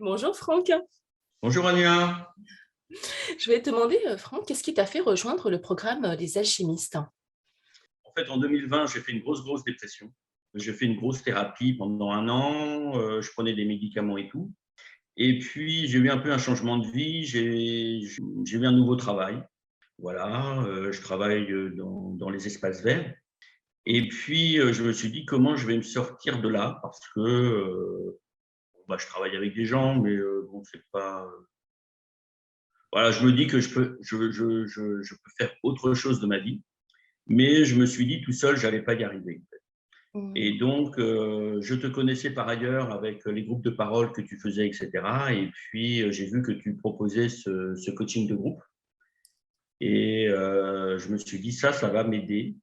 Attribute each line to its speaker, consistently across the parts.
Speaker 1: Bonjour Franck.
Speaker 2: Bonjour Ania.
Speaker 1: Je vais te demander, Franck, qu'est-ce qui t'a fait rejoindre le programme des alchimistes?
Speaker 2: En fait, en 2020, j'ai fait une grosse dépression. J'ai fait une grosse thérapie pendant un an. Je prenais des médicaments et tout. Et puis, j'ai eu un peu un changement de vie. J'ai eu un nouveau travail. Voilà, je travaille dans les espaces verts. Et puis, je me suis dit comment je vais me sortir de là parce que je travaille avec des gens, mais bon, c'est pas. Voilà, je me dis que je peux faire autre chose de ma vie. Mais je me suis dit tout seul, j'allais pas y arriver.
Speaker 1: Mmh.
Speaker 2: Et donc, je te connaissais par ailleurs avec les groupes de parole que tu faisais, etc. Et puis, j'ai vu que tu proposais ce coaching de groupe. Et je me suis dit, ça va m'aider.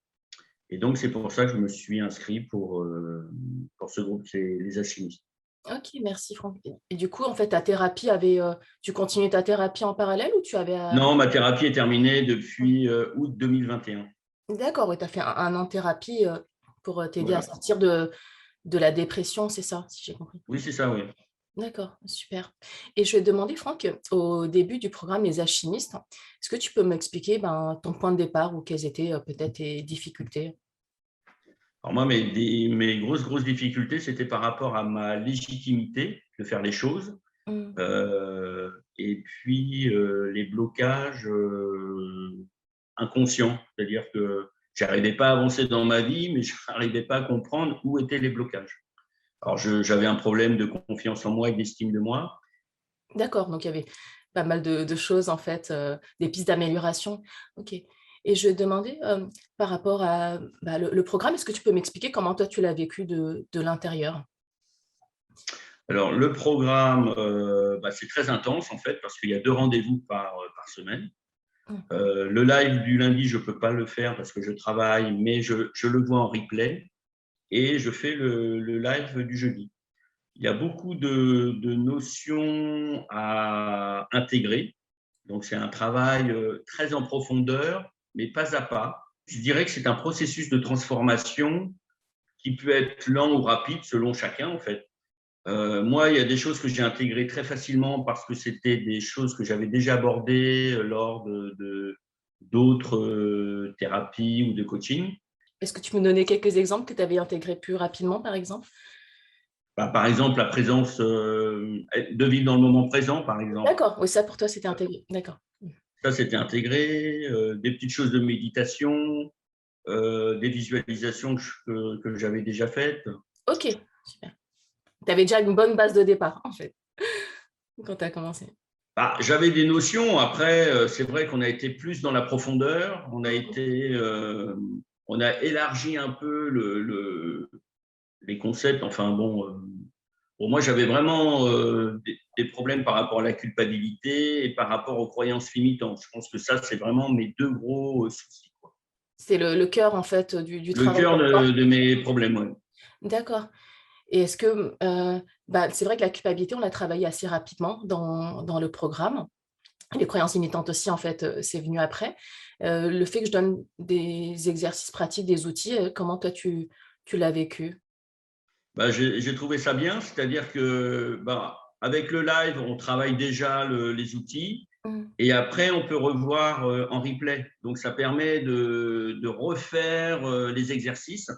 Speaker 2: Et donc, c'est pour ça que je me suis inscrit pour ce groupe, c'est les alchimistes.
Speaker 1: OK, merci Franck et du coup, en fait, ta thérapie tu continuais ta thérapie en parallèle ou tu avais
Speaker 2: Non, ma thérapie est terminée
Speaker 1: mmh,
Speaker 2: depuis août 2021.
Speaker 1: d'accord, oui, tu as fait un an de thérapie, pour, t'aider à
Speaker 2: Voilà.
Speaker 1: sortir de la dépression, c'est ça, si j'ai compris?
Speaker 2: Oui, c'est ça, oui.
Speaker 1: D'accord, super et je vais te demander Franck, au début du programme Les Alchimistes, est-ce que tu peux m'expliquer, ben, ton point de départ ou quelles étaient, peut-être tes difficultés?
Speaker 2: Alors moi, mes grosses difficultés, c'était par rapport à ma légitimité de faire les choses.
Speaker 1: Mmh.
Speaker 2: Et puis les blocages inconscients, c'est-à-dire que j'arrivais pas à avancer dans ma vie, mais je n'arrivais pas à comprendre où étaient les blocages. Alors j'avais un problème de confiance en moi et d'estime de moi.
Speaker 1: D'accord, donc il y avait pas mal de choses en fait, des pistes d'amélioration. OK et je vais te demander, par rapport à, bah, le programme, est-ce que tu peux m'expliquer comment toi tu l'as vécu de l'intérieur?
Speaker 2: Alors le programme, c'est très intense en fait parce qu'il y a 2 rendez-vous par semaine.
Speaker 1: Mmh.
Speaker 2: Le live du lundi, je peux pas le faire parce que je travaille, mais je le vois en replay et je fais le live du jeudi. Il y a beaucoup de notions à intégrer. Donc, c'est un travail très en profondeur, mais pas à pas. Je dirais que c'est un processus de transformation qui peut être lent ou rapide selon chacun, en fait. Moi, il y a des choses que j'ai intégrées très facilement parce que c'était des choses que j'avais déjà abordées lors d'autres thérapies ou de coaching.
Speaker 1: Est-ce que tu peux me donner quelques exemples que tu avais intégrés plus rapidement, par exemple?
Speaker 2: Par exemple, la présence, de vivre dans le moment présent, par exemple.
Speaker 1: D'accord, oui, ça pour toi c'était intégré. D'accord. Mmh.
Speaker 2: Ça, c'était intégré, des petites choses de méditation, des visualisations que j'avais déjà faites.
Speaker 1: OK, super. Tu avais déjà une bonne base de départ, en fait, quand tu as commencé?
Speaker 2: J'avais des notions, après, c'est vrai qu'on a été plus dans la profondeur,
Speaker 1: Mmh.
Speaker 2: on a élargi un peu les concepts. Enfin bon, pour moi, j'avais vraiment des problèmes par rapport à la culpabilité et par rapport aux croyances limitantes. Je pense que ça, c'est vraiment mes 2 gros soucis, quoi.
Speaker 1: C'est le cœur en fait, du
Speaker 2: Le
Speaker 1: travail
Speaker 2: cœur
Speaker 1: pour toi?
Speaker 2: de mes problèmes, ouais.
Speaker 1: D'accord. Et est-ce que, bah, c'est vrai que la culpabilité, on l'a travaillé assez rapidement dans le programme. Les croyances limitantes aussi, en fait, c'est venu après. Le fait que je donne des exercices pratiques, des outils, comment toi tu l'as vécu?
Speaker 2: J'ai trouvé ça bien, c'est-à-dire que avec le live, on travaille déjà les outils
Speaker 1: Mmh.
Speaker 2: et après, on peut revoir en replay. Donc, ça permet de refaire les exercices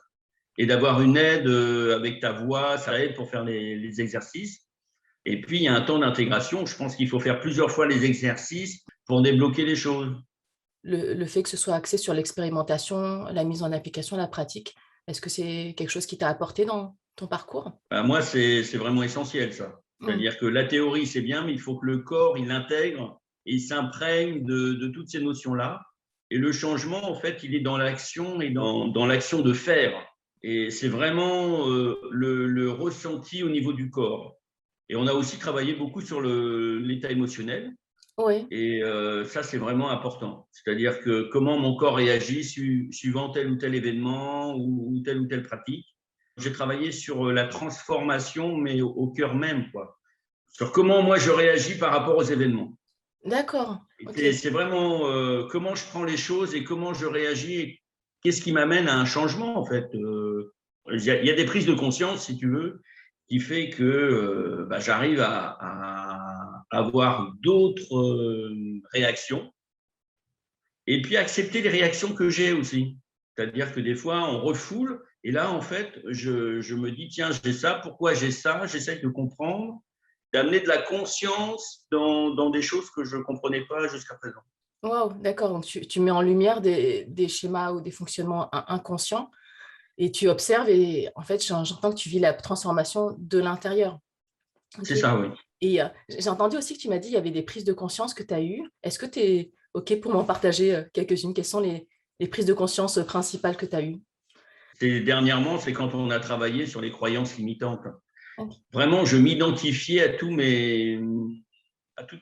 Speaker 2: et d'avoir une aide avec ta voix, ça aide pour faire les exercices. Et puis, il y a un temps d'intégration. Je pense qu'il faut faire plusieurs fois les exercices pour débloquer les choses.
Speaker 1: Le fait que ce soit axé sur l'expérimentation, la mise en application, la pratique, est-ce que c'est quelque chose qui t'a apporté dans ton parcours?
Speaker 2: Moi, c'est vraiment essentiel, ça.
Speaker 1: Mmh.
Speaker 2: C'est-à-dire que la théorie, c'est bien, mais il faut que le corps, il l'intègre et il s'imprègne de toutes ces notions-là. Et le changement, en fait, il est dans l'action et dans l'action de faire. Et c'est vraiment le ressenti au niveau du corps. Et on a aussi travaillé beaucoup sur l'état émotionnel.
Speaker 1: Oui.
Speaker 2: Et ça, c'est vraiment important. C'est-à-dire que comment mon corps réagit suivant tel ou tel événement ou telle pratique. J'ai travaillé sur la transformation, mais au cœur même, quoi. Sur comment moi je réagis par rapport aux événements.
Speaker 1: D'accord,
Speaker 2: Et
Speaker 1: OK.
Speaker 2: c'est vraiment comment je prends les choses et comment je réagis et qu'est-ce qui m'amène à un changement, en fait. Il y a des prises de conscience, si tu veux, qui fait que j'arrive à avoir d'autres réactions et puis accepter les réactions que j'ai aussi. C'est-à-dire que des fois, on refoule et là, en fait, je me dis, tiens, j'ai ça, pourquoi j'ai ça? J'essaie de comprendre, d'amener de la conscience dans des choses que je ne comprenais pas jusqu'à présent.
Speaker 1: Waouh, d'accord. Donc, tu mets en lumière des schémas ou des fonctionnements inconscients et tu observes et en fait, j'entends que tu vis la transformation de l'intérieur.
Speaker 2: C'est
Speaker 1: Ok.
Speaker 2: ça, oui.
Speaker 1: Et j'ai entendu aussi que tu m'as dit qu'il y avait des prises de conscience que tu as eues. Est-ce que tu es OK pour m'en partager quelques-unes? Quelles sont les prises de conscience principales que tu as eues?
Speaker 2: Dernièrement, c'est quand on a travaillé sur les croyances limitantes.
Speaker 1: Ok.
Speaker 2: Vraiment, je m'identifiais à toutes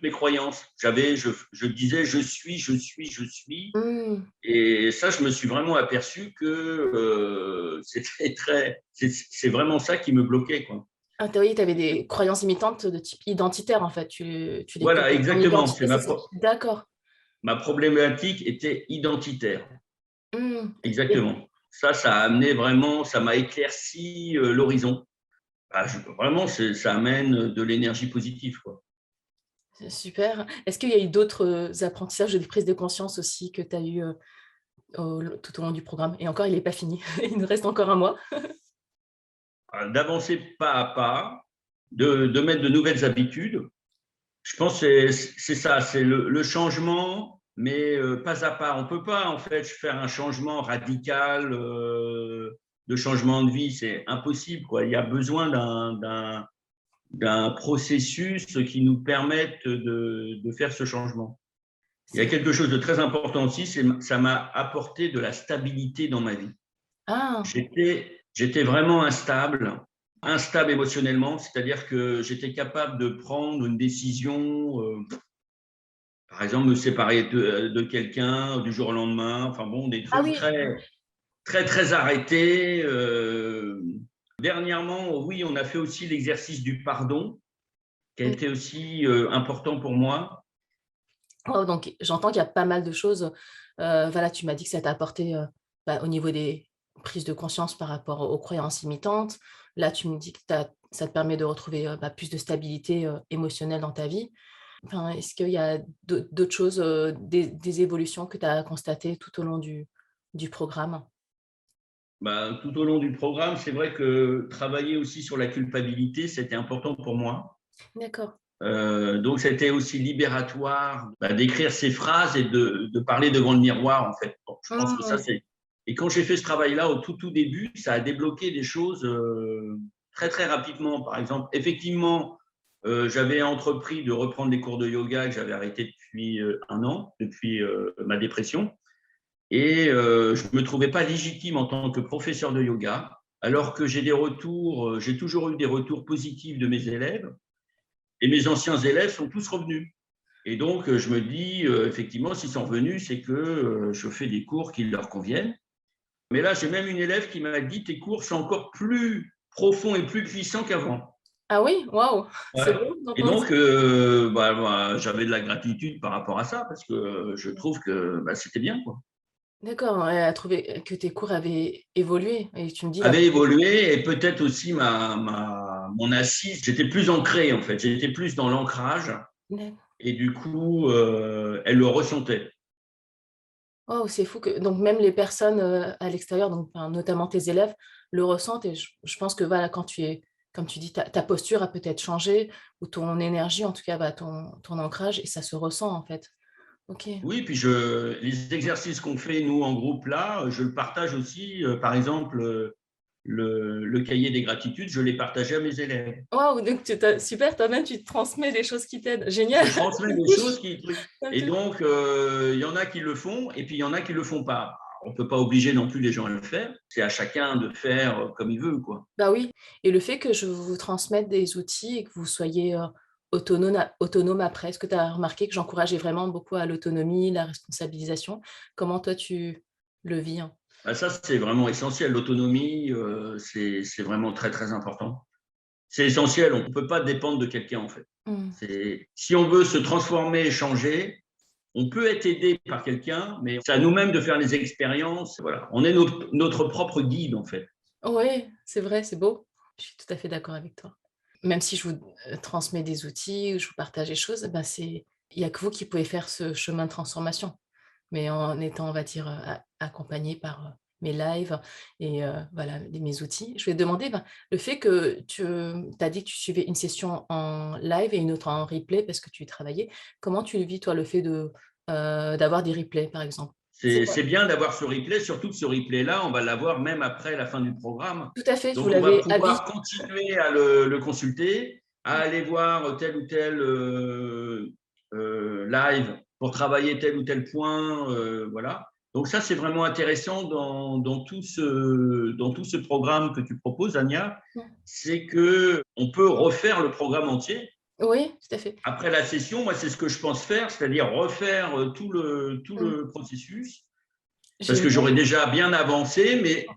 Speaker 2: mes croyances. Je disais je suis, je suis, je suis.
Speaker 1: Hmm.
Speaker 2: Et ça, je me suis vraiment aperçu que c'est vraiment ça qui me bloquait, quoi.
Speaker 1: Ah, oui, tu avais des croyances limitantes de type identitaire, en fait. Tu les
Speaker 2: Voilà,
Speaker 1: codais en
Speaker 2: exactement.
Speaker 1: identité, c'est ça? D'accord.
Speaker 2: Ma problématique était identitaire.
Speaker 1: Hmm. Et-
Speaker 2: Exactement. Ça a amené vraiment, ça m'a éclairci l'horizon. Vraiment, ça amène de l'énergie positive, quoi.
Speaker 1: C'est super. Est-ce qu'il y a eu d'autres apprentissages ou des prises de conscience aussi que tu as eues tout au long du programme? Et encore, il n'est pas fini. Il nous reste encore un mois.
Speaker 2: D'avancer pas à pas, de mettre de nouvelles habitudes. Je pense que c'est ça, c'est le changement, mais pas à pas. On ne peut pas, en fait, faire un changement radical de changement de vie. C'est impossible, quoi. Il y a besoin d'un processus qui nous permette de faire ce changement. Il y a
Speaker 1: C'est-
Speaker 2: quelque chose de très important aussi, ça m'a apporté de la stabilité dans ma vie.
Speaker 1: Ah,
Speaker 2: J'étais vraiment instable émotionnellement, c'est-à-dire que j'étais capable de prendre une décision, par exemple me séparer de quelqu'un du jour au lendemain, enfin bon, des
Speaker 1: ah
Speaker 2: trucs
Speaker 1: oui.
Speaker 2: très arrêtés. Dernièrement, oui, on a fait aussi l'exercice du pardon, qui a été aussi important pour moi.
Speaker 1: Oh, donc, j'entends qu'il y a pas mal de choses. Voilà, tu m'as dit que ça t'a apporté au niveau des prises de conscience par rapport aux croyances limitantes. Là, tu me dis que ça te permet de retrouver plus de stabilité émotionnelle dans ta vie. Enfin, est-ce qu'il y a d'autres choses, des évolutions que tu as constatées tout au long du programme?
Speaker 2: Tout au long du programme, c'est vrai que travailler aussi sur la culpabilité, c'était important pour moi.
Speaker 1: D'accord.
Speaker 2: Donc, c'était aussi libératoire d'écrire ces phrases et de parler devant le miroir, en fait. Bon, je pense que ça,
Speaker 1: Mmh.
Speaker 2: c'est… Et quand j'ai fait ce travail-là au tout début, ça a débloqué des choses très rapidement. Par exemple, effectivement, j'avais entrepris de reprendre des cours de yoga que j'avais arrêté depuis un an, depuis ma dépression. Et je ne me trouvais pas légitime en tant que professeur de yoga, alors que j'ai toujours eu des retours positifs de mes élèves. Et mes anciens élèves sont tous revenus. Et donc, je me dis, effectivement, s'ils sont revenus, c'est que je fais des cours qui leur conviennent. Mais là, j'ai même une élève qui m'a dit, tes cours sont encore plus profonds et plus puissants qu'avant.
Speaker 1: Ah oui, waouh, c'est
Speaker 2: Ouais.
Speaker 1: bon
Speaker 2: Et
Speaker 1: d'entendre ça.
Speaker 2: donc, j'avais de la gratitude par rapport à ça, parce que je trouve que c'était bien, quoi.
Speaker 1: D'accord, elle a trouvé que tes cours avaient évolué et tu me dis la
Speaker 2: Avait évolué et peut-être aussi mon assise, j'étais plus ancré, en fait, j'étais plus dans l'ancrage et du coup, elle le ressentait.
Speaker 1: waouh, c'est fou que donc même les personnes, à l'extérieur, donc enfin, notamment tes élèves, le ressentent et je pense que voilà, quand tu es comme tu dis, ta posture a peut-être changé ou ton énergie, en tout cas, ton ancrage et ça se ressent, en fait. OK.
Speaker 2: Oui, puis les exercices qu'on fait, nous, en groupe, là, je le partage aussi. Par exemple, le cahier des gratitudes, je l'ai partagé à mes élèves.
Speaker 1: Waouh, donc super, toi-même, tu te transmets des choses qui t'aident. Génial,
Speaker 2: Je transmets
Speaker 1: ça me
Speaker 2: des
Speaker 1: touche,
Speaker 2: choses qui…
Speaker 1: ça me
Speaker 2: Et
Speaker 1: touche.
Speaker 2: donc, il y en a qui le font et puis il y en a qui ne le font pas. On ne peut pas obliger non plus les gens à le faire. C'est à chacun de faire comme il veut, quoi.
Speaker 1: Bah oui, et le fait que je vous transmette des outils et que vous soyez, autonome après, est-ce que tu as remarqué que j'encourageais vraiment beaucoup à l'autonomie, la responsabilisation? Comment toi tu le vis, hein?
Speaker 2: Ça, c'est vraiment essentiel. L'autonomie, c'est vraiment très important. C'est essentiel. On ne peut pas dépendre de quelqu'un, en fait.
Speaker 1: Mmh.
Speaker 2: Si on veut se transformer et changer, on peut être aidé par quelqu'un, mais c'est à nous-mêmes de faire les expériences. Voilà. On est notre propre guide, en fait.
Speaker 1: Ouais, c'est vrai, c'est beau. Je suis tout à fait d'accord avec toi. même si je vous transmets des outils ou je vous partage des choses, ben il n'y a que vous qui pouvez faire ce chemin de transformation. Mais en étant, on va dire, accompagné par, mes lives et voilà, mes outils. Je vais te demander, ben, le fait que tu as dit que tu suivais une session en live et une autre en replay parce que tu travaillais. Comment tu le vis, toi, le fait d'avoir des replays, par exemple? C'est quoi?
Speaker 2: C'est bien d'avoir ce replay, surtout que ce replay-là, on va l'avoir même après la fin du programme.
Speaker 1: Tout à fait, vous
Speaker 2: Donc, on va
Speaker 1: l'avez à vie.
Speaker 2: pouvoir continuer à le consulter, à aller voir tel ou tel live pour travailler tel ou tel point. Voilà. Donc, ça, c'est vraiment intéressant dans tout ce programme que tu proposes, Ania.
Speaker 1: Mmh.
Speaker 2: C'est qu'on peut refaire le programme entier.
Speaker 1: Oui, tout à fait.
Speaker 2: Après la session, moi, c'est ce que je pense faire, c'est-à-dire refaire tout
Speaker 1: Mmh.
Speaker 2: le processus parce que
Speaker 1: Génial.
Speaker 2: j'aurais déjà bien avancé, mais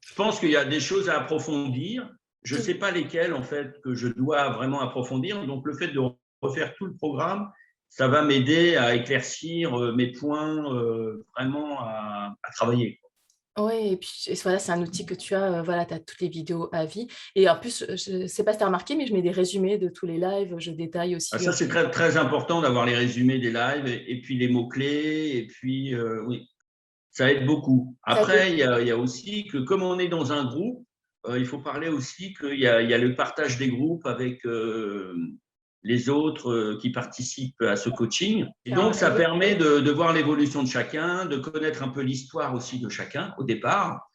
Speaker 2: je pense qu'il y a des choses à approfondir. Je ne
Speaker 1: Tout
Speaker 2: sais pas lesquelles, en fait, que je dois vraiment approfondir. Donc, le fait de refaire tout le programme, ça va m'aider à éclaircir mes points vraiment à travailler.
Speaker 1: Ouais et puis voilà, c'est un outil que tu as, voilà, tu as toutes les vidéos à vie et en plus, je sais pas si tu as remarqué, mais je mets des résumés de tous les lives, je détaille
Speaker 2: Ah,
Speaker 1: aussi,
Speaker 2: ça, c'est très, très important d'avoir les résumés des lives et puis les mots-clés. Et puis, oui, ça aide beaucoup.
Speaker 1: ça
Speaker 2: Après, il y a aussi que comme on est dans un groupe, il faut parler aussi qu'il y a le partage des groupes avec les autres qui participent à ce coaching. Et
Speaker 1: c'est un
Speaker 2: donc, ça
Speaker 1: réseau.
Speaker 2: permet de voir l'évolution de chacun, de connaître un peu l'histoire aussi de chacun au départ,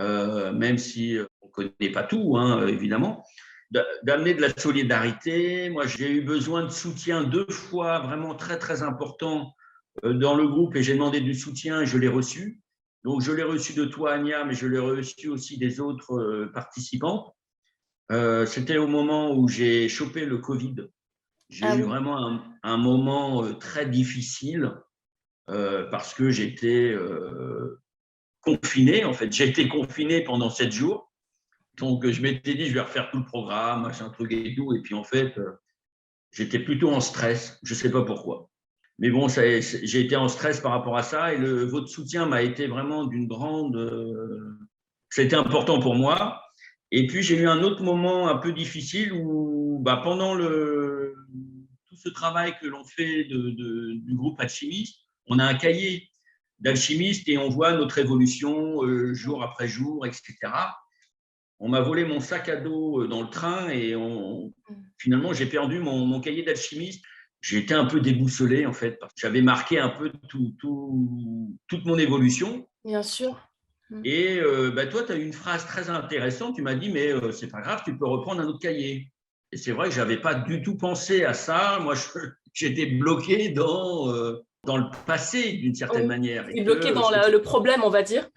Speaker 2: même si on ne connaît pas tout, hein, évidemment. D'amener de la solidarité. Moi, j'ai eu besoin de soutien 2 fois vraiment très, très important dans le groupe et j'ai demandé du soutien et je l'ai reçu. Donc, je l'ai reçu de toi, Ania, mais je l'ai reçu aussi des autres participants. C'était au moment où j'ai chopé le Covid. J'ai
Speaker 1: Ah
Speaker 2: eu
Speaker 1: oui,
Speaker 2: vraiment un moment très difficile parce que j'étais confiné. En fait, j'ai été confiné pendant 7 jours. Donc, je m'étais dit, je vais refaire tout le programme, machin, truc et tout. Et puis, en fait, j'étais plutôt en stress. Je ne sais pas pourquoi. Mais bon, j'ai été en stress par rapport à ça et votre soutien m'a été vraiment d'une grande. C'était important pour moi. Et puis, j'ai eu un autre moment un peu difficile où, bah, pendant tout ce travail que l'on fait du groupe Alchimiste, on a un cahier d'alchimiste et on voit notre évolution jour après jour, etc. On m'a volé mon sac à dos dans le train et finalement, j'ai perdu mon cahier d'alchimiste. J'ai été un peu déboussolé, en fait, parce que j'avais marqué un peu toute mon évolution.
Speaker 1: bien sûr. Mmh.
Speaker 2: Et bah, toi, tu as eu une phrase très intéressante. Tu m'as dit, mais c'est pas grave, tu peux reprendre un autre cahier. Et c'est vrai que je n'avais pas du tout pensé à ça. Moi, j'étais bloqué dans le passé, d'une certaine
Speaker 1: Oui,
Speaker 2: manière. Et
Speaker 1: tu es bloqué
Speaker 2: que
Speaker 1: dans le problème, on va dire.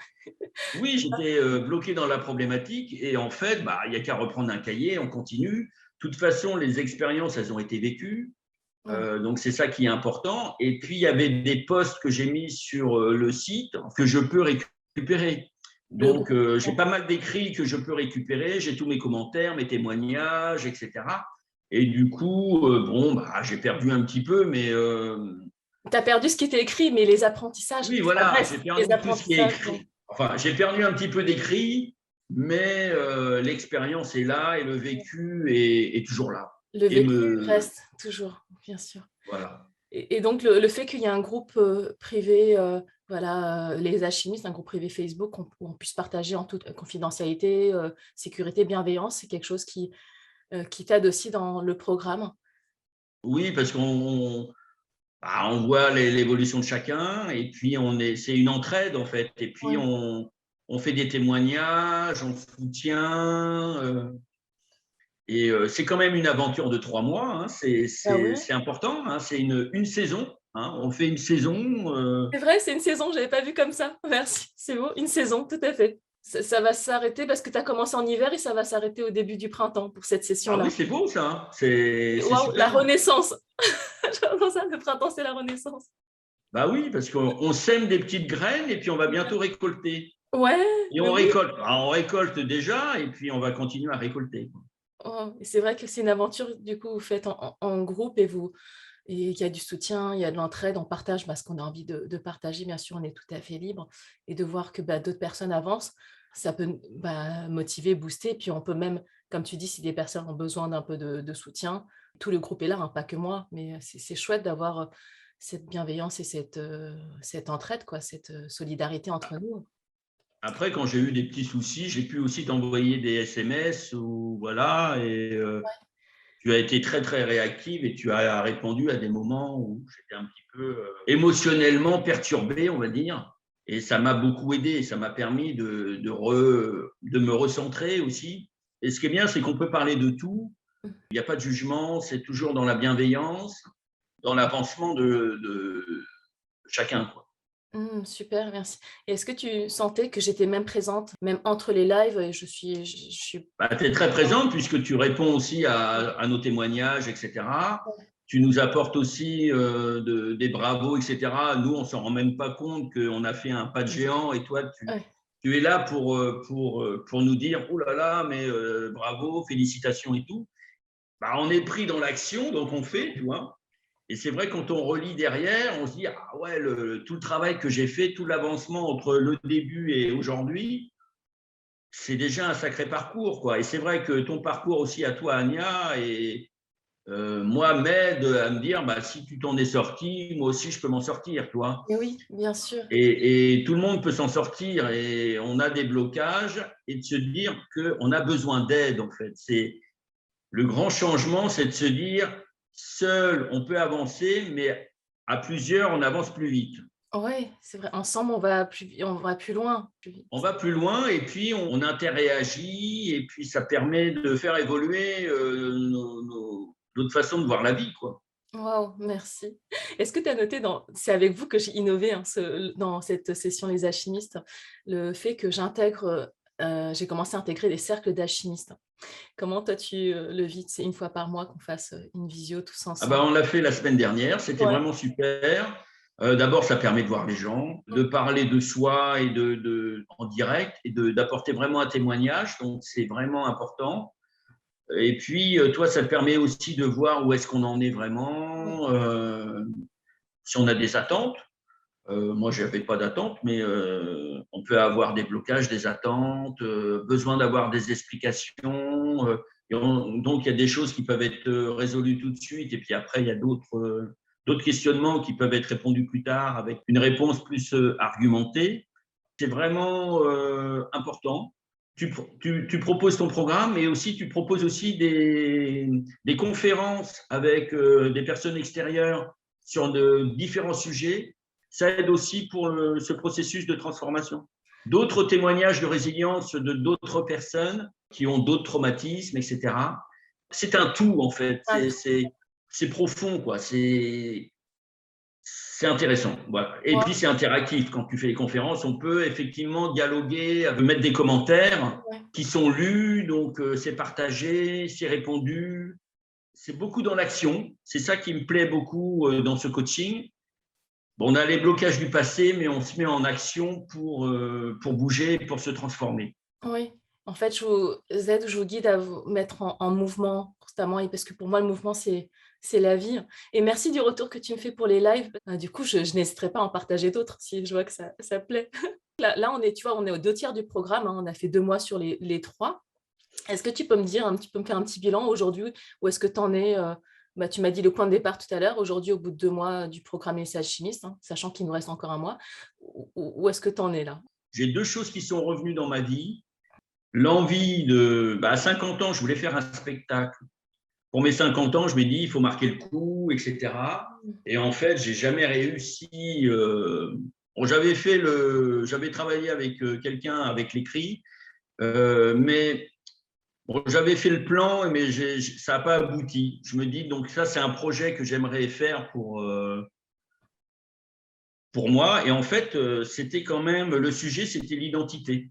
Speaker 2: oui, j'étais bloqué dans la problématique et en fait, bah, il n'y a qu'à reprendre un cahier, on continue. De toute façon, les expériences, elles ont été vécues,
Speaker 1: Mmh.
Speaker 2: donc c'est ça qui est important. Et puis, il y avait des posts que j'ai mis sur le site que je peux récupérer.
Speaker 1: Le
Speaker 2: Donc,
Speaker 1: groupe,
Speaker 2: j'ai pas mal d'écrits que je peux récupérer, j'ai tous mes commentaires, mes témoignages, etc. Et du coup, bon, bah, j'ai perdu un petit peu, mais
Speaker 1: tu as perdu ce qui était écrit, mais les apprentissages,
Speaker 2: oui,
Speaker 1: ça
Speaker 2: voilà, j'ai
Speaker 1: reste. Les
Speaker 2: perdu tout ce qui est
Speaker 1: apprentissages,
Speaker 2: écrit. Enfin, j'ai perdu un petit peu d'écrit, mais l'expérience est là et le vécu est toujours là.
Speaker 1: le
Speaker 2: Et
Speaker 1: vécu reste toujours, bien sûr.
Speaker 2: voilà.
Speaker 1: Et donc le fait qu'il y ait un groupe, privé, voilà, les alchimistes, un groupe privé Facebook où on puisse partager en toute confidentialité, sécurité, bienveillance, c'est quelque chose qui t'aide aussi dans le programme?
Speaker 2: Oui, parce on voit l'évolution de chacun et puis c'est une entraide en fait. Et puis
Speaker 1: Oui.
Speaker 2: on fait des témoignages, on soutient. Et c'est quand même une aventure de 3 mois. Hein,
Speaker 1: Ah ouais?
Speaker 2: c'est important. Hein, c'est une saison. Hein, on fait une saison.
Speaker 1: C'est vrai, c'est une saison, j'avais pas vu comme ça. Merci, c'est beau, une saison, tout à fait. Ça va s'arrêter parce que tu as commencé en hiver et ça va s'arrêter au début du printemps pour cette
Speaker 2: Ah oui,
Speaker 1: session-là.
Speaker 2: c'est beau ça. Hein, c'est
Speaker 1: Waouh, la
Speaker 2: super.
Speaker 1: renaissance! J'adore ça, le printemps, c'est la renaissance.
Speaker 2: Bah oui, parce qu'on sème des petites graines et puis on va bientôt récolter.
Speaker 1: Ouais,
Speaker 2: Et
Speaker 1: mais
Speaker 2: on
Speaker 1: oui.
Speaker 2: récolte. Alors, on récolte déjà et puis on va continuer à récolter.
Speaker 1: Oh, et c'est vrai que c'est une aventure, du coup, vous faites en groupe et il y a du soutien, il y a de l'entraide, on partage ce qu'on a envie de partager. Bien sûr, on est tout à fait libre et de voir que, bah, d'autres personnes avancent, ça peut, bah, motiver, booster. Puis on peut même comme tu dis, si des personnes ont besoin d'un peu de soutien, tout le groupe est là, hein, pas que moi, mais c'est chouette d'avoir cette bienveillance et cette entraide, quoi, cette solidarité entre nous.
Speaker 2: Après, quand j'ai eu des petits soucis, j'ai pu aussi t'envoyer des SMS ou voilà, et tu as été très très réactive et tu as répondu à des moments où j'étais un petit peu émotionnellement perturbé, on va dire. Et ça m'a beaucoup aidé, ça m'a permis de me recentrer aussi. Et ce qui est bien, c'est qu'on peut parler de tout. Il n'y a pas de jugement, c'est toujours dans la bienveillance, dans l'avancement de chacun, quoi.
Speaker 1: Super, merci. Et est-ce que tu sentais que j'étais même présente, même entre les lives, et je suis
Speaker 2: Bah, tu es très présente puisque tu réponds aussi à nos témoignages, etc. Tu nous apportes aussi des bravos, etc. Nous, on ne s'en rend même pas compte qu'on a fait un pas de géant et toi,
Speaker 1: ouais,
Speaker 2: tu es là pour nous dire « Oh là là, mais bravo, félicitations et tout ». Bah, on est pris dans l'action, donc on fait, tu vois. Et c'est vrai, quand on relit derrière, on se dit « Ah ouais, tout le travail que j'ai fait, tout l'avancement entre le début et aujourd'hui », c'est déjà un sacré parcours, quoi. Et c'est vrai que ton parcours aussi à toi, Anya, et moi, m'aide à me dire, bah, si tu t'en es sorti, moi aussi, je peux m'en sortir, toi.
Speaker 1: et oui, bien sûr.
Speaker 2: Et tout le monde peut s'en sortir et on a des blocages et de se dire qu'on a besoin d'aide, en fait. C'est le grand changement, c'est de se dire, seul, on peut avancer, mais à plusieurs, on avance plus vite.
Speaker 1: Ouais, c'est vrai. Ensemble, on va plus loin, plus
Speaker 2: On
Speaker 1: vite.
Speaker 2: va plus loin et puis on interréagit et puis ça permet de faire évoluer notre façon de voir la vie, quoi.
Speaker 1: Waouh, merci. Est-ce que tu as noté c'est avec vous que j'ai innové, hein, dans cette session Les Alchimistes, le fait que j'ai commencé à intégrer des cercles d'alchimistes. Comment toi tu le vis? C'est une fois par mois qu'on fasse une visio tous
Speaker 2: Ah bah,
Speaker 1: ensemble?
Speaker 2: on l'a fait la semaine dernière, c'était
Speaker 1: Ouais.
Speaker 2: vraiment super. D'abord, ça permet de voir les gens, de parler de soi et en direct et d'apporter vraiment un témoignage, donc c'est vraiment important. Et puis, toi, ça te permet aussi de voir où est-ce qu'on en est
Speaker 1: Ouais.
Speaker 2: vraiment, si on a des attentes. Moi, je n'avais pas d'attente, mais on peut avoir des blocages, des attentes, besoin d'avoir des explications. Donc, il y a des choses qui peuvent être résolues tout de suite. Et puis après, il y a d'autres questionnements qui peuvent être répondus plus tard avec une réponse plus argumentée. C'est vraiment important. Tu proposes ton programme et aussi tu proposes aussi des conférences avec des personnes extérieures sur différents sujets. Ça aide aussi pour ce processus de transformation. D'autres témoignages de résilience de d'autres personnes qui ont d'autres traumatismes, etc. C'est un tout, en fait.
Speaker 1: Ah,
Speaker 2: C'est profond, quoi. C'est intéressant. Voilà. Et puis,
Speaker 1: ouais,
Speaker 2: c'est interactif. Quand tu fais les conférences, on peut effectivement dialoguer, mettre des commentaires
Speaker 1: ouais.
Speaker 2: qui sont lus, donc c'est partagé, c'est répondu. C'est beaucoup dans l'action. C'est ça qui me plaît beaucoup dans ce coaching. Bon, on a les blocages du passé, mais on se met en action pour bouger, pour se transformer.
Speaker 1: Oui, en fait, je vous guide à vous mettre en mouvement constamment, et parce que pour moi, le mouvement, c'est la vie. Et merci du retour que tu me fais pour les lives. Du coup, je n'hésiterai pas à en partager d'autres si je vois que ça plaît. Là, tu vois, on est aux 2 tiers du programme, hein. On a fait 2 mois sur les 3. Est-ce que tu peux me faire un petit bilan aujourd'hui? Où est-ce que tu en es? Tu m'as dit le point de départ tout à l'heure. Aujourd'hui, au bout de 2 mois du programme Les Alchimistes, hein, sachant qu'il nous reste encore un mois, où est-ce que tu en es là?
Speaker 2: J'ai deux choses qui sont revenues dans ma vie. L'envie à 50 ans, je voulais faire un spectacle. Pour mes 50 ans, je me dis, il faut marquer le coup, etc. Et en fait, j'ai jamais réussi. Bon, j'avais travaillé avec quelqu'un avec l'écrit, mais bon, j'avais fait le plan, mais ça n'a pas abouti. Je me dis, donc ça, c'est un projet que j'aimerais faire pour moi. Et en fait, c'était quand même, le sujet, c'était l'identité.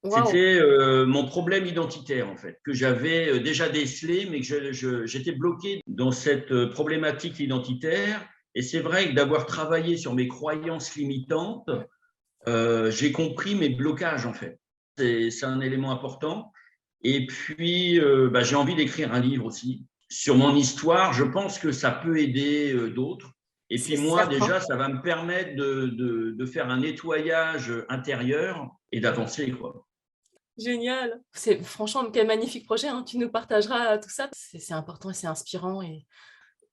Speaker 1: Waouh!
Speaker 2: C'était mon problème identitaire, en fait, que j'avais déjà décelé, mais que j'étais bloqué dans cette problématique identitaire. Et c'est vrai que d'avoir travaillé sur mes croyances limitantes, j'ai compris mes blocages, en fait. C'est un élément important. Et puis, j'ai envie d'écrire un livre aussi sur mon histoire. Je pense que ça peut aider d'autres. Et
Speaker 1: C'est
Speaker 2: puis moi,
Speaker 1: certain.
Speaker 2: déjà, ça va me permettre de faire un nettoyage intérieur et d'avancer, quoi.
Speaker 1: Génial. C'est franchement, quel magnifique projet, hein. Tu nous partageras tout ça. C'est important et c'est inspirant et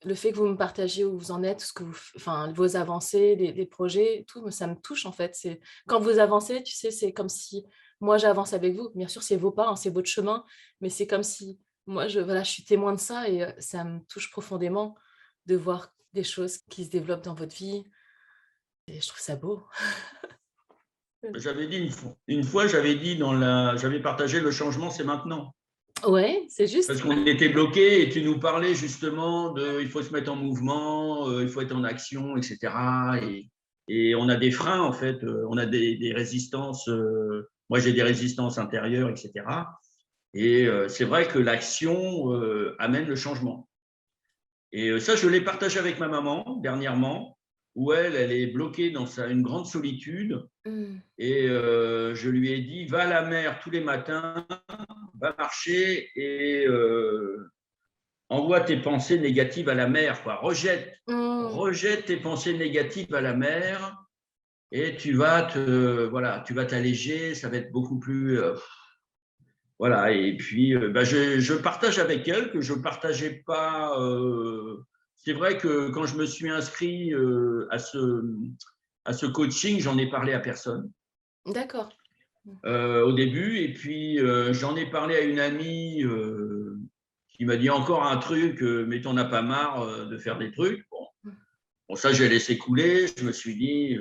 Speaker 1: le fait que vous me partagiez où vous en êtes, ce que vous f enfin, vos avancées, les projets, tout, ça me touche, en fait. C'est quand vous avancez, tu sais, c'est comme si moi, j'avance avec vous. Bien sûr, c'est vos pas, hein, c'est votre chemin, mais c'est comme si moi, voilà, je suis témoin de ça et ça me touche profondément de voir des choses qui se développent dans votre vie et je trouve ça beau.
Speaker 2: J'avais dit une fois, j'avais partagé le changement, c'est maintenant.
Speaker 1: Ouais, c'est
Speaker 2: Parce
Speaker 1: juste.
Speaker 2: qu'on était bloqué et tu nous parlais justement de il faut se mettre en mouvement, il faut être en action, etc. Et on a des freins, en fait, on a des résistances. Moi, j'ai des résistances intérieures, etc. Et c'est vrai que l'action amène le changement. Et ça, je l'ai partagé avec ma maman dernièrement, où elle est bloquée dans une grande solitude.
Speaker 1: Mmh.
Speaker 2: Et je lui ai dit, va à la mer tous les matins, va marcher et envoie tes pensées négatives à la mer. Quoi.
Speaker 1: Mmh.
Speaker 2: Rejette tes pensées négatives à la mer et voilà, tu vas t'alléger, ça va être beaucoup plus… voilà, et puis bah, je partage avec elle que je ne partageais pas… c'est vrai que quand je me suis inscrit à ce coaching, j'en ai parlé à personne.
Speaker 1: D'accord.
Speaker 2: Au début. Et puis, j'en ai parlé à une amie qui m'a dit encore un truc, mais t'en as pas marre de faire des trucs.
Speaker 1: Mmh.
Speaker 2: Bon, ça, j'ai laissé couler. Je me suis dit,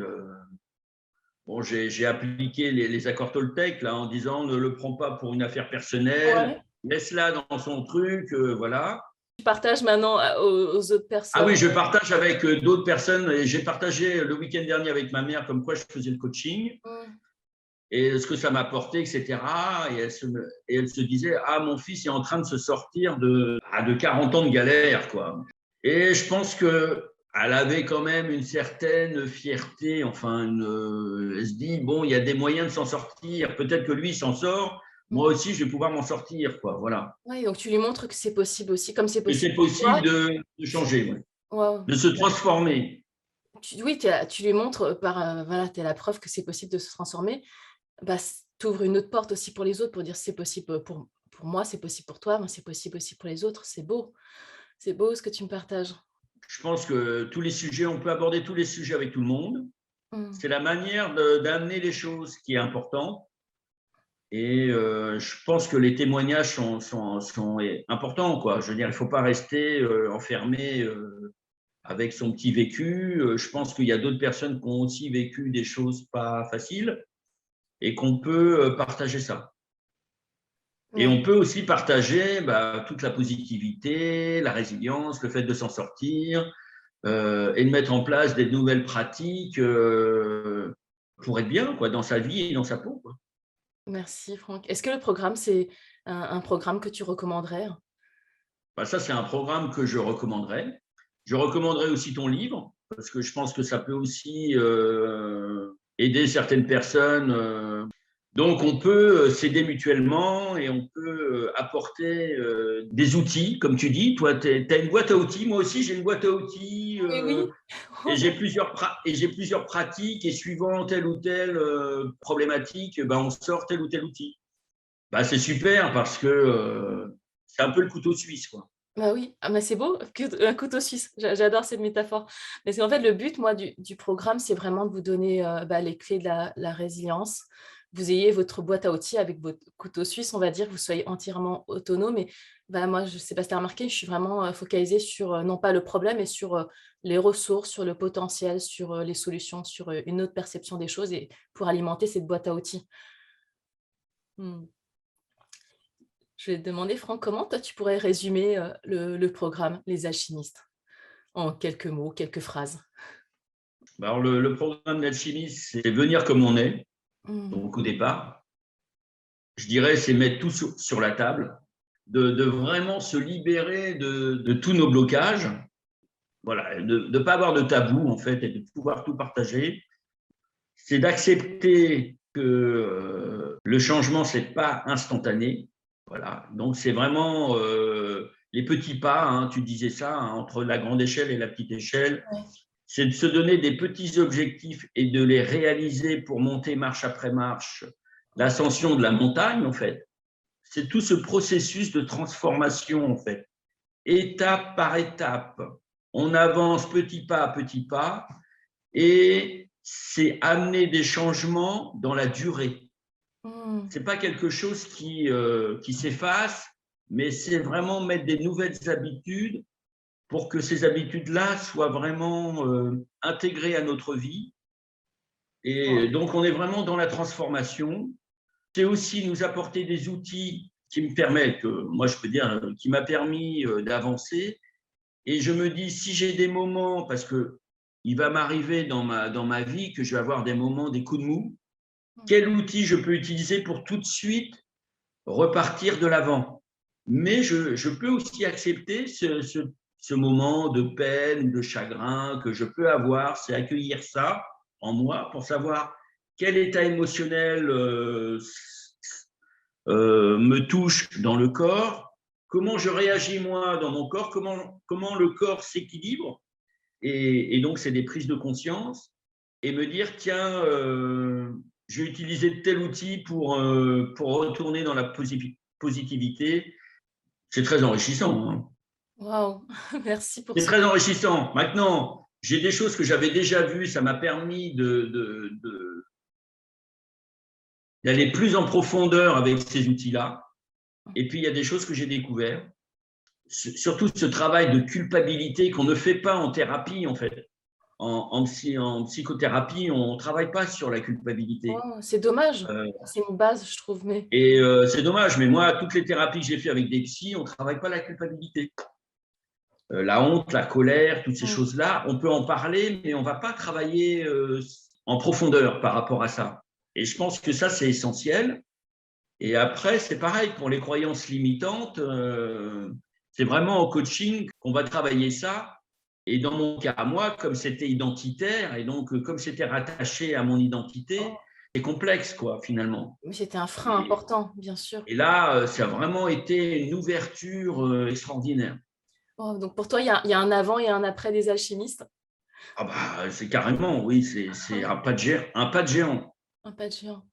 Speaker 2: bon, j'ai appliqué les accords Toltec là, en disant ne le prends pas pour une affaire personnelle,
Speaker 1: Ouais.
Speaker 2: laisse-la dans son truc, voilà.
Speaker 1: Tu partages maintenant aux autres
Speaker 2: Ah
Speaker 1: personnes.
Speaker 2: oui, je partage avec d'autres personnes. Et j'ai partagé le week-end dernier avec ma mère comme quoi je faisais le coaching.
Speaker 1: Mmh.
Speaker 2: Et ce que ça m'a apporté, etc. Et elle se disait, ah, mon fils est en train de se sortir de 40 ans de galère, quoi. Et je pense qu'elle avait quand même une certaine fierté, enfin, elle se dit, bon, il y a des moyens de s'en sortir, peut-être que lui s'en sort,
Speaker 1: Mmh.
Speaker 2: moi aussi, je vais pouvoir m'en sortir, quoi, voilà.
Speaker 1: Ouais, donc tu lui montres que c'est possible aussi, comme c'est
Speaker 2: Que
Speaker 1: possible
Speaker 2: c'est
Speaker 1: pour toi.
Speaker 2: possible de changer, ouais.
Speaker 1: Waouh.
Speaker 2: De se transformer.
Speaker 1: Oui, tu lui montres par, voilà, tu es la preuve que c'est possible de se transformer. Bah, tu ouvres une autre porte aussi pour les autres pour dire: «C'est possible, pour moi, c'est possible pour toi, moi, c'est possible aussi pour les autres». C'est beau ce que tu me partages.
Speaker 2: Je pense que tous les sujets, on peut aborder tous les sujets avec tout le monde.
Speaker 1: Mmh.
Speaker 2: C'est la manière d'amener les choses qui est importante. Et je pense que les témoignages sont importants, quoi. Je veux dire, il ne faut pas rester enfermé avec son petit vécu. Je pense qu'il y a d'autres personnes qui ont aussi vécu des choses pas faciles et qu'on peut partager ça. Et
Speaker 1: Ouais.
Speaker 2: on peut aussi partager bah, toute la positivité, la résilience, le fait de s'en sortir et de mettre en place des nouvelles pratiques pour être bien quoi, dans sa vie et dans sa peau, quoi.
Speaker 1: Merci Franck. Est-ce que le programme, c'est un programme que tu recommanderais?
Speaker 2: Bah, ça, c'est un programme que je recommanderais. Je recommanderais aussi ton livre, parce que je pense que ça peut aussi aider certaines personnes. Donc, on peut s'aider mutuellement et on peut apporter des outils, comme tu dis. Toi, tu as une boîte à outils. Moi aussi, j'ai une boîte à outils
Speaker 1: Oui, oui.
Speaker 2: et j'ai plusieurs pratiques. Et suivant telle ou telle problématique, ben, on sort tel ou tel outil. Bah, c'est super parce que c'est un peu le couteau suisse, quoi.
Speaker 1: Bah oui, ah mais c'est beau, un couteau suisse, j'adore cette métaphore. Parce qu'en fait, le but, moi, du programme, c'est vraiment de vous donner, bah, les clés de la résilience. Vous ayez votre boîte à outils avec votre couteau suisse, on va dire, que vous soyez entièrement autonome et bah, moi, je sais pas si tu as remarqué, je suis vraiment, focalisée sur, non pas le problème, mais sur, les ressources, sur le potentiel, sur, les solutions, sur, une autre perception des choses et pour alimenter cette boîte à outils. Mmh. Je vais te demander, Franck, comment toi tu pourrais résumer, le programme Les Alchimistes? En quelques mots, quelques phrases.
Speaker 2: Bah, alors, le programme d'alchimie, c'est venir comme on est.
Speaker 1: Mmh.
Speaker 2: Donc, au départ, je dirais, c'est mettre tout sur la table, de vraiment se libérer de tous nos blocages. Voilà, de ne pas avoir de tabou, en fait, et de pouvoir tout partager. C'est d'accepter que le changement, ce n'est pas instantané. Voilà, donc c'est vraiment les petits pas, hein, tu disais ça, hein, entre la grande échelle et la petite échelle.
Speaker 1: Ouais.
Speaker 2: C'est de se donner des petits objectifs et de les réaliser pour monter marche après marche l'ascension de la montagne, en fait. C'est tout ce processus de transformation, en fait. Étape par étape. On avance petit pas à petit pas et c'est amener des changements dans la durée. Ce n'est pas quelque chose qui s'efface, mais c'est vraiment mettre des nouvelles habitudes pour que ces habitudes-là soient vraiment intégrées à notre vie. Et donc, on est vraiment dans la transformation. C'est aussi nous apporter des outils qui me permettent, moi je peux dire, qui m'a permis d'avancer. Et je me dis, si j'ai des moments, parce qu'il va m'arriver dans ma vie que je vais avoir des moments, des coups de mou, quel outil je peux utiliser pour tout de suite repartir de l'avant. Mais je peux aussi accepter ce moment de peine, de chagrin que je peux avoir, c'est accueillir ça en moi pour savoir quel état émotionnel me touche dans le corps, comment je réagis moi dans mon corps, comment le corps s'équilibre. Et donc, c'est des prises de conscience et me dire, tiens, je vais utiliser tel outil pour retourner dans la positivité. C'est très enrichissant. Hein.
Speaker 1: Waouh, merci pour
Speaker 2: C'est
Speaker 1: ce.
Speaker 2: très enrichissant. Maintenant, j'ai des choses que j'avais déjà vues, ça m'a permis d'aller plus en profondeur avec ces outils-là. Et puis, il y a des choses que j'ai découvertes. Surtout ce travail de culpabilité qu'on ne fait pas en thérapie, en fait. En psychothérapie, on ne travaille pas sur la culpabilité.
Speaker 1: Oh, c'est dommage. C'est une base, je trouve. Mais
Speaker 2: Et c'est dommage, mais moi, toutes les thérapies que j'ai fait avec des psys, on ne travaille pas la culpabilité. La honte, la colère, toutes ces choses-là, on peut en parler, mais on ne va pas travailler en profondeur par rapport à ça. Et je pense que ça, c'est essentiel. Et après, c'est pareil pour les croyances limitantes. C'est vraiment au coaching qu'on va travailler ça. Et dans mon cas, à moi, comme c'était identitaire, et donc comme c'était rattaché à mon identité, c'est complexe, quoi, finalement.
Speaker 1: mais c'était un frein important, bien sûr.
Speaker 2: Et là, ça a vraiment été une ouverture extraordinaire.
Speaker 1: Oh, donc pour toi, il y a un avant et un après des alchimistes.
Speaker 2: Ah bah, c'est carrément, oui, c'est un pas de géant. Un pas de géant.
Speaker 1: Un pas de géant.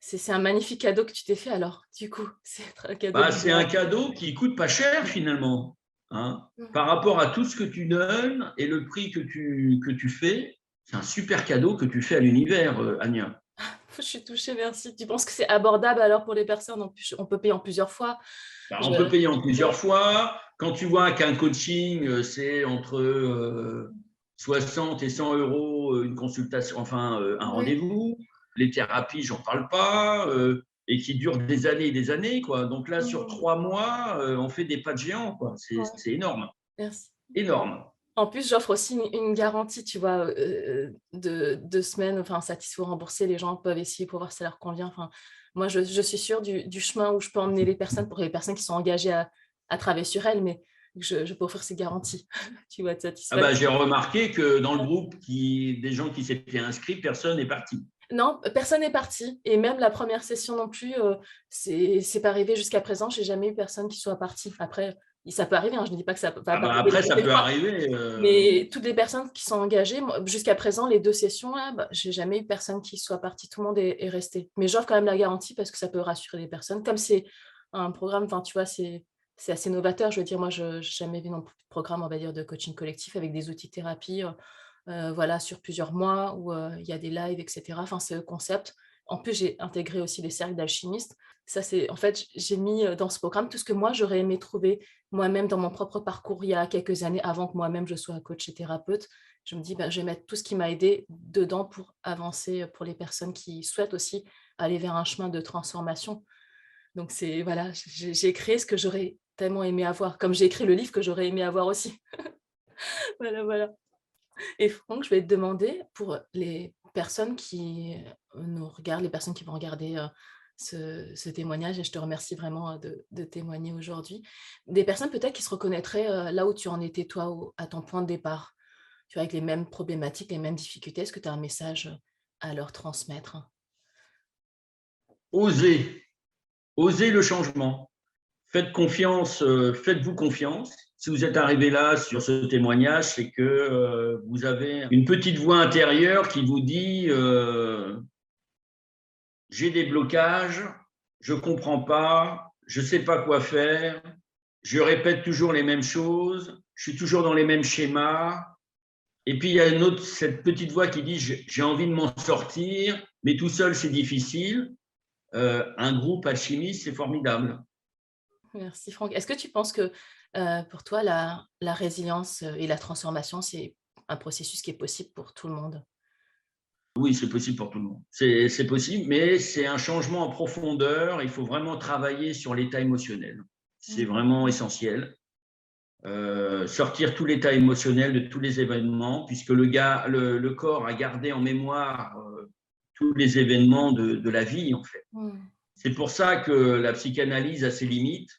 Speaker 1: C'est un magnifique cadeau que tu t'es fait alors, du coup. C'est un cadeau
Speaker 2: Bah,
Speaker 1: de
Speaker 2: c'est un cadeau qui coûte pas cher, finalement. Hein. Par rapport à tout ce que tu donnes et le prix que tu fais, c'est un super cadeau que tu fais à l'univers, Anya.
Speaker 1: Je suis touchée, merci. Tu penses que c'est abordable alors pour les personnes? On peut payer en plusieurs fois.
Speaker 2: Bah, on peut payer en plusieurs fois. Quand tu vois qu'un coaching, c'est entre 60 et 100 euros une consultation, enfin un rendez-vous. Les thérapies, j'en parle pas, et qui durent des années et des années, quoi. Donc là, sur 3 mois, on fait des pas de géant, quoi. C'est énorme.
Speaker 1: Merci.
Speaker 2: Énorme.
Speaker 1: En plus, j'offre aussi une garantie, tu vois, de 2 semaines, enfin, satisfait ou remboursé. Les gens peuvent essayer pour voir si ça leur convient. Enfin, moi, je suis sûre du chemin où je peux emmener les personnes pour les personnes qui sont engagées à travailler sur elles, mais je peux offrir ces garanties, tu vois, de
Speaker 2: Ah
Speaker 1: satisfaction.
Speaker 2: bah, j'ai remarqué que dans le groupe des gens qui s'étaient inscrits, personne n'est parti.
Speaker 1: Non, personne n'est parti. Et même la première session non plus, c'est pas arrivé jusqu'à présent. J'ai jamais eu personne qui soit parti. Après, ça peut arriver, hein, je ne dis pas que ça va pas arriver.
Speaker 2: Après, ça peut arriver.
Speaker 1: Mais toutes les personnes qui sont engagées, jusqu'à présent, les 2 sessions, là, j'ai jamais eu personne qui soit parti. Tout le monde est resté. Mais j'offre quand même la garantie parce que ça peut rassurer les personnes. Comme c'est un programme, enfin, tu vois, c'est assez novateur. Je veux dire, moi, je n'ai jamais vu non plus de programme, on va dire, de coaching collectif avec des outils de thérapie. Voilà, sur plusieurs mois où il y a des lives, etc. Enfin, c'est le concept. En plus, j'ai intégré aussi les cercles d'alchimistes. Ça, c'est en fait, j'ai mis dans ce programme tout ce que moi, j'aurais aimé trouver moi-même dans mon propre parcours il y a quelques années, avant que moi-même je sois coach et thérapeute. Je me dis, ben, je vais mettre tout ce qui m'a aidé dedans pour avancer pour les personnes qui souhaitent aussi aller vers un chemin de transformation. Donc, c'est voilà, j'ai créé ce que j'aurais tellement aimé avoir, comme j'ai écrit le livre que j'aurais aimé avoir aussi. Voilà, voilà. Et Franck, je vais te demander pour les personnes qui nous regardent, les personnes qui vont regarder ce témoignage, et je te remercie vraiment de témoigner aujourd'hui, des personnes peut-être qui se reconnaîtraient là où tu en étais toi, à ton point de départ, tu vois, avec les mêmes problématiques, les mêmes difficultés. Est-ce que tu as un message à leur transmettre?
Speaker 2: Osez. Osez le changement. Faites confiance, faites-vous confiance. Si vous êtes arrivé là sur ce témoignage, c'est que vous avez une petite voix intérieure qui vous dit j'ai des blocages, je ne comprends pas, je ne sais pas quoi faire, je répète toujours les mêmes choses, je suis toujours dans les mêmes schémas. Et puis, il y a cette petite voix qui dit, j'ai envie de m'en sortir, mais tout seul, c'est difficile. Un groupe alchimiste, c'est formidable.
Speaker 1: Merci Franck. Est-ce que tu penses que pour toi, la résilience et la transformation, c'est un processus qui est possible pour tout le monde?
Speaker 2: Oui, c'est possible pour tout le monde. C'est possible, mais c'est un changement en profondeur. Il faut vraiment travailler sur l'état émotionnel. C'est
Speaker 1: Mmh.
Speaker 2: vraiment essentiel. Sortir tout l'état émotionnel de tous les événements, puisque le corps a gardé en mémoire tous les événements de la vie, en fait.
Speaker 1: Mmh.
Speaker 2: C'est pour ça que la psychanalyse a ses limites,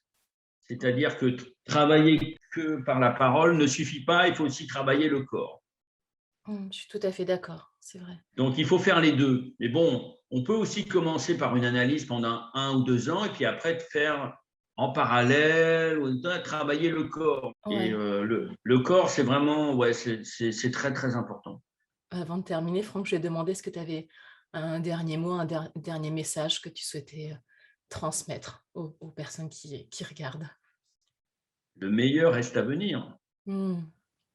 Speaker 2: c'est-à-dire que travailler que par la parole ne suffit pas, il faut aussi travailler le corps.
Speaker 1: Je suis tout à fait d'accord, c'est vrai.
Speaker 2: Donc, il faut faire les deux. Mais bon, on peut aussi commencer par une analyse pendant 1 ou 2 ans et puis après faire en parallèle, travailler le corps. Et
Speaker 1: Ouais.
Speaker 2: le corps, c'est vraiment, ouais, c'est très, très important.
Speaker 1: Avant de terminer, Franck, je vais demander est-ce que tu avais un dernier mot, un dernier message que tu souhaitais transmettre aux personnes qui regardent?
Speaker 2: Le meilleur reste à venir.
Speaker 1: Mmh,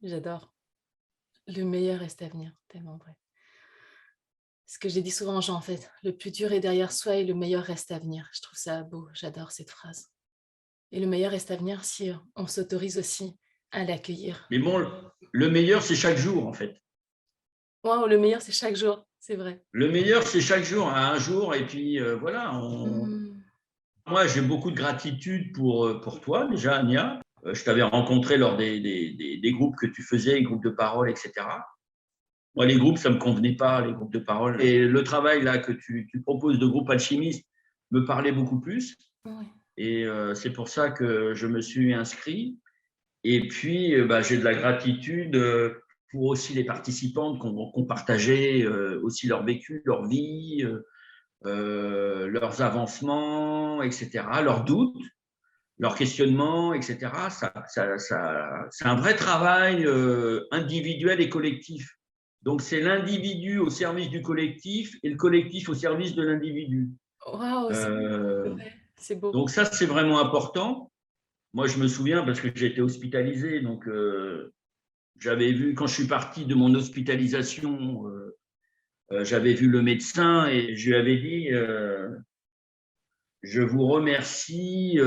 Speaker 1: j'adore. Le meilleur reste à venir, tellement vrai. Ce que j'ai dit souvent aux gens, en fait, le plus dur est derrière soi et le meilleur reste à venir. Je trouve ça beau, j'adore cette phrase. Et le meilleur reste à venir si on s'autorise aussi à l'accueillir.
Speaker 2: Mais bon, le meilleur, c'est chaque jour, en fait.
Speaker 1: Waouh, le meilleur, c'est chaque jour, c'est vrai.
Speaker 2: Le meilleur, c'est chaque jour, à un jour. Et puis, voilà,
Speaker 1: Mmh.
Speaker 2: moi, j'ai beaucoup de gratitude pour toi, déjà, Ania. Je t'avais rencontré lors des groupes que tu faisais, les groupes de parole, etc. Moi, les groupes, ça ne me convenait pas, les groupes de parole. Et le travail là que tu proposes de groupe alchimiste me parlait beaucoup plus.
Speaker 1: Ouais.
Speaker 2: Et c'est pour ça que je me suis inscrit. Et puis, j'ai de la gratitude pour aussi les participantes qui ont partagé aussi leur vécu, leur vie, leurs avancements, etc., leurs doutes, leurs questionnements, etc. C'est un vrai travail individuel et collectif. Donc, c'est l'individu au service du collectif et le collectif au service de l'individu.
Speaker 1: Waouh,
Speaker 2: Euh,
Speaker 1: c'est beau.
Speaker 2: donc, ça, c'est vraiment important. Moi, je me souviens parce que j'ai été hospitalisé. Donc, j'avais vu, quand je suis parti de mon hospitalisation, j'avais vu le médecin et je lui avais dit je vous remercie.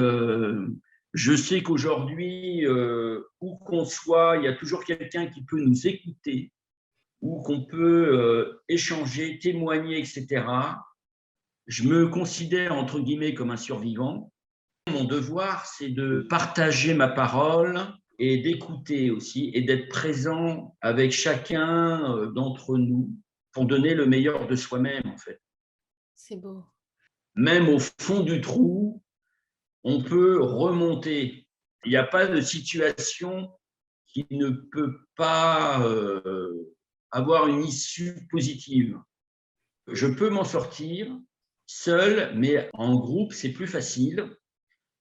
Speaker 2: Je sais qu'aujourd'hui, où qu'on soit, il y a toujours quelqu'un qui peut nous écouter, ou qu'on peut échanger, témoigner, etc. Je me considère, entre guillemets, comme un survivant. Mon devoir, c'est de partager ma parole et d'écouter aussi, et d'être présent avec chacun d'entre nous pour donner le meilleur de soi-même, en fait.
Speaker 1: C'est beau.
Speaker 2: Même au fond du trou, on peut remonter. Il n'y a pas de situation qui ne peut pas avoir une issue positive. Je peux m'en sortir seul, mais en groupe, c'est plus facile.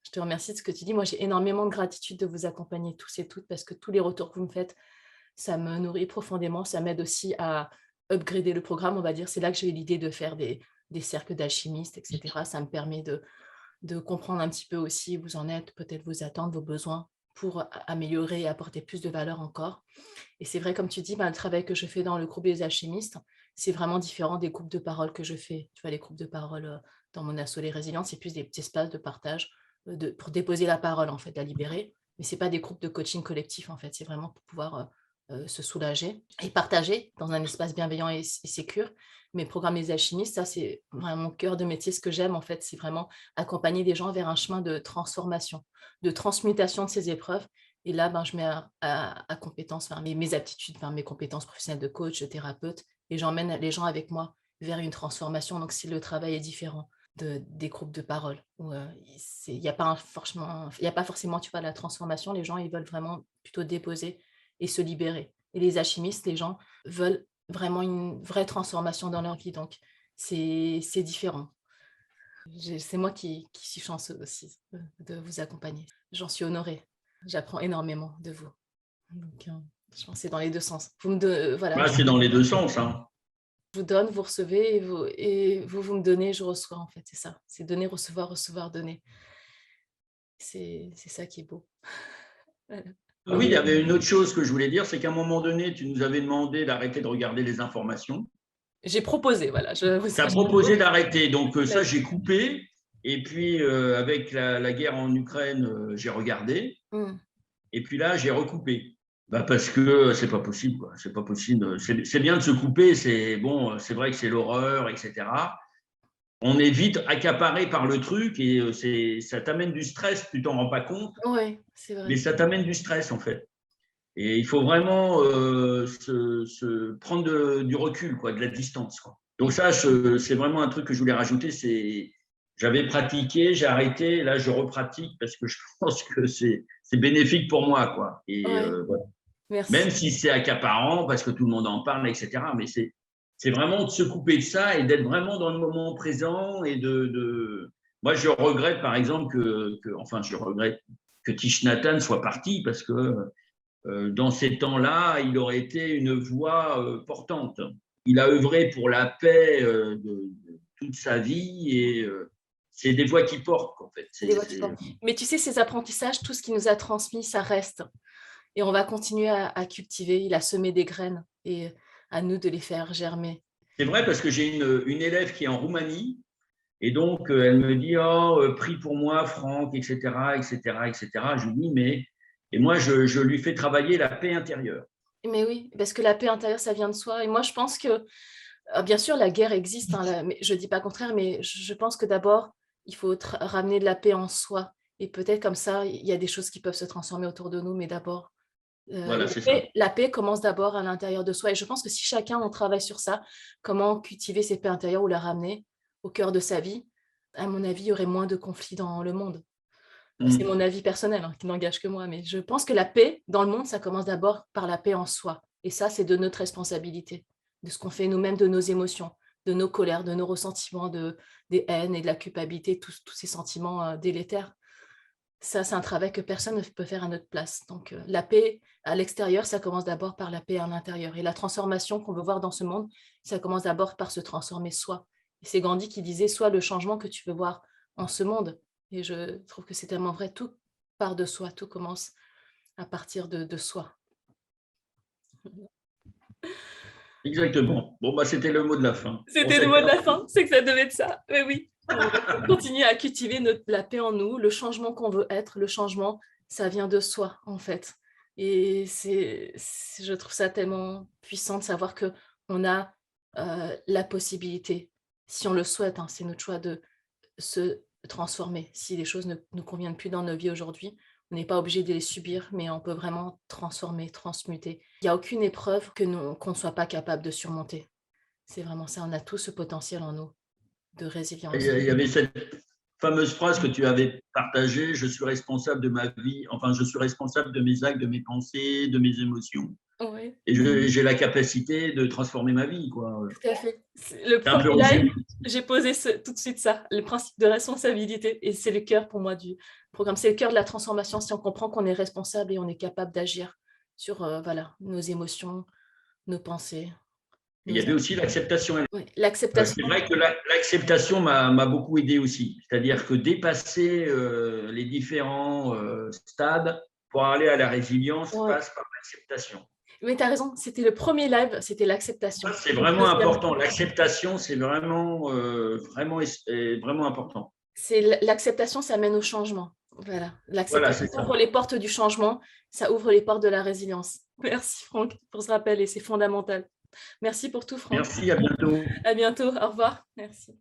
Speaker 1: Je te remercie de ce que tu dis. Moi, j'ai énormément de gratitude de vous accompagner tous et toutes parce que tous les retours que vous me faites, ça me nourrit profondément. Ça m'aide aussi à upgrader le programme, on va dire. C'est là que j'ai eu l'idée de faire des cercles d'alchimistes, etc. Ça me permet de comprendre un petit peu aussi où vous en êtes, peut-être vos attentes, vos besoins pour améliorer et apporter plus de valeur encore. Et c'est vrai, comme tu dis, le travail que je fais dans le groupe des alchimistes, c'est vraiment différent des groupes de parole que je fais. Tu vois, les groupes de parole dans mon asso Les Résilients, c'est plus des petits espaces de partage pour déposer la parole, en fait, à libérer. Mais ce n'est pas des groupes de coaching collectif, en fait. C'est vraiment pour pouvoir se soulager et partager dans un espace bienveillant et sécure. Mais programme des alchimistes, ça, c'est vraiment mon cœur de métier. Ce que j'aime, en fait, c'est vraiment accompagner des gens vers un chemin de transformation, de transmutation de ces épreuves. Et là, je mets à compétence, mes aptitudes, mes compétences professionnelles de coach, de thérapeute, et j'emmène les gens avec moi vers une transformation. Donc, si le travail est différent des groupes de parole, où il n'y a pas forcément, tu vois, la transformation, les gens, ils veulent vraiment plutôt déposer et se libérer. Et les alchimistes, les gens veulent vraiment une vraie transformation dans leur vie. Donc, c'est différent. C'est moi qui suis chanceuse aussi de vous accompagner. J'en suis honorée. J'apprends énormément de vous. Donc, je pense que c'est dans les deux sens. Vous me voilà.
Speaker 2: Là, c'est dans les deux sens. Hein.
Speaker 1: Je vous donne, vous recevez et vous me donnez, je reçois en fait, c'est ça. C'est donner, recevoir, recevoir, donner. C'est ça qui est beau. Voilà.
Speaker 2: Ah oui, il y avait une autre chose que je voulais dire, c'est qu'à un moment donné, tu nous avais demandé d'arrêter de regarder les informations.
Speaker 1: J'ai proposé, voilà,
Speaker 2: Tu as
Speaker 1: j'ai
Speaker 2: proposé d'arrêter, donc ça,
Speaker 1: proposé.
Speaker 2: j'ai coupé. Et puis, avec la guerre en Ukraine, j'ai regardé.
Speaker 1: Mmh.
Speaker 2: Et puis là, j'ai recoupé. Bah parce que c'est pas possible, quoi. C'est pas possible. C'est bien de se couper. C'est bon, c'est vrai que c'est l'horreur, etc. On est vite accaparé par le truc et ça t'amène du stress. Tu t'en rends pas compte,
Speaker 1: Ouais, c'est
Speaker 2: mais
Speaker 1: vrai.
Speaker 2: ça t'amène du stress en fait. Et il faut vraiment prendre du recul, quoi, de la distance, quoi. Donc ça, c'est vraiment un truc que je voulais rajouter. J'avais pratiqué, j'ai arrêté, là je repratique parce que je pense que c'est bénéfique pour moi, quoi. Et
Speaker 1: Ouais,
Speaker 2: voilà.
Speaker 1: merci.
Speaker 2: Même si c'est accaparant parce que tout le monde en parle, etc. Mais c'est vraiment de se couper de ça et d'être vraiment dans le moment présent et Moi, je regrette, par exemple, enfin, je regrette que Thich Nhat Hanh soit parti parce que dans ces temps-là, il aurait été une voix portante. Il a œuvré pour la paix de toute sa vie et c'est des voix qui portent, en fait.
Speaker 1: C'est des voix qui portent. Mais tu sais, ces apprentissages, tout ce qu'il nous a transmis, ça reste. Et on va continuer à cultiver. Il a semé des graines et à nous de les faire germer.
Speaker 2: C'est vrai parce que j'ai une élève qui est en Roumanie et donc elle me dit oh prie pour moi Franck, etc., etc., etc. Je lui dis mais et moi je lui fais travailler la paix intérieure.
Speaker 1: Mais oui, parce que la paix intérieure, ça vient de soi. Et moi, je pense que, bien sûr, la guerre existe, hein, mais je ne dis pas le contraire, mais je pense que d'abord, il faut ramener de la paix en soi. Et peut-être comme ça, il y a des choses qui peuvent se transformer autour de nous, mais d'abord,
Speaker 2: Voilà, c'est ça.
Speaker 1: la paix commence d'abord à l'intérieur de soi. Et je pense que si chacun, on travaille sur ça, comment cultiver ces paix intérieures ou la ramener au cœur de sa vie, à mon avis, il y aurait moins de conflits dans le monde. C'est mon avis personnel, hein, qui n'engage que moi, mais je pense que la paix dans le monde, ça commence d'abord par la paix en soi. Et ça, c'est de notre responsabilité, de ce qu'on fait nous-mêmes, de nos émotions, de nos colères, de nos ressentiments, des haines et de la culpabilité, tous ces sentiments délétères. Ça, c'est un travail que personne ne peut faire à notre place. Donc, la paix à l'extérieur, ça commence d'abord par la paix à l'intérieur. Et la transformation qu'on veut voir dans ce monde, ça commence d'abord par se transformer soi. Et c'est Gandhi qui disait: «Sois le changement que tu veux voir en ce monde». Et je trouve que c'est tellement vrai, tout part de soi, tout commence à partir de soi.
Speaker 2: Exactement. Bon bah c'était le mot de la fin. Pour
Speaker 1: C'était le
Speaker 2: cette
Speaker 1: mot de la fin, c'est que ça devait être ça. Mais oui, on va continuer à cultiver la paix en nous, le changement qu'on veut être. Le changement, ça vient de soi, en fait. Et je trouve ça tellement puissant de savoir qu'on a la possibilité, si on le souhaite, hein, c'est notre choix de se transformer. Si les choses ne nous conviennent plus dans nos vies aujourd'hui, on n'est pas obligé de les subir, mais on peut vraiment transformer, transmuter. Il n'y a aucune épreuve qu'on ne soit pas capable de surmonter. C'est vraiment ça, on a tout ce potentiel en nous de
Speaker 2: Il
Speaker 1: résilience.
Speaker 2: y avait cette fameuse phrase que tu avais partagée, je suis responsable de ma vie, enfin je suis responsable de mes actes, de mes pensées, de mes émotions.
Speaker 1: Oui,
Speaker 2: Et j'ai la capacité de transformer ma vie, quoi.
Speaker 1: tout à fait. Le
Speaker 2: C'est un peu
Speaker 1: premier live,
Speaker 2: résumé.
Speaker 1: j'ai posé tout de suite ça, le principe de responsabilité, et c'est le cœur pour moi du programme. C'est le cœur de la transformation, si on comprend qu'on est responsable et on est capable d'agir sur voilà, nos émotions, nos pensées,
Speaker 2: Et il
Speaker 1: nos
Speaker 2: y avait
Speaker 1: actes.
Speaker 2: aussi l'acceptation.
Speaker 1: Oui, l'acceptation.
Speaker 2: C'est vrai que l'acceptation m'a beaucoup aidé aussi. C'est-à-dire que dépasser les différents stades pour aller à la résilience
Speaker 1: Ouais.
Speaker 2: passe par l'acceptation.
Speaker 1: Mais tu as raison, c'était le premier live, c'était l'acceptation.
Speaker 2: C'est
Speaker 1: Le
Speaker 2: vraiment
Speaker 1: deuxième,
Speaker 2: important. L'acceptation, c'est vraiment important.
Speaker 1: c'est l'acceptation, ça mène au changement. Voilà,
Speaker 2: Voilà,
Speaker 1: l'acceptation
Speaker 2: c'est ça.
Speaker 1: ouvre les portes du changement, ça ouvre les portes de la résilience. Merci Franck pour ce rappel et c'est fondamental. Merci pour tout Franck.
Speaker 2: Merci, à bientôt.
Speaker 1: À bientôt, au revoir. Merci.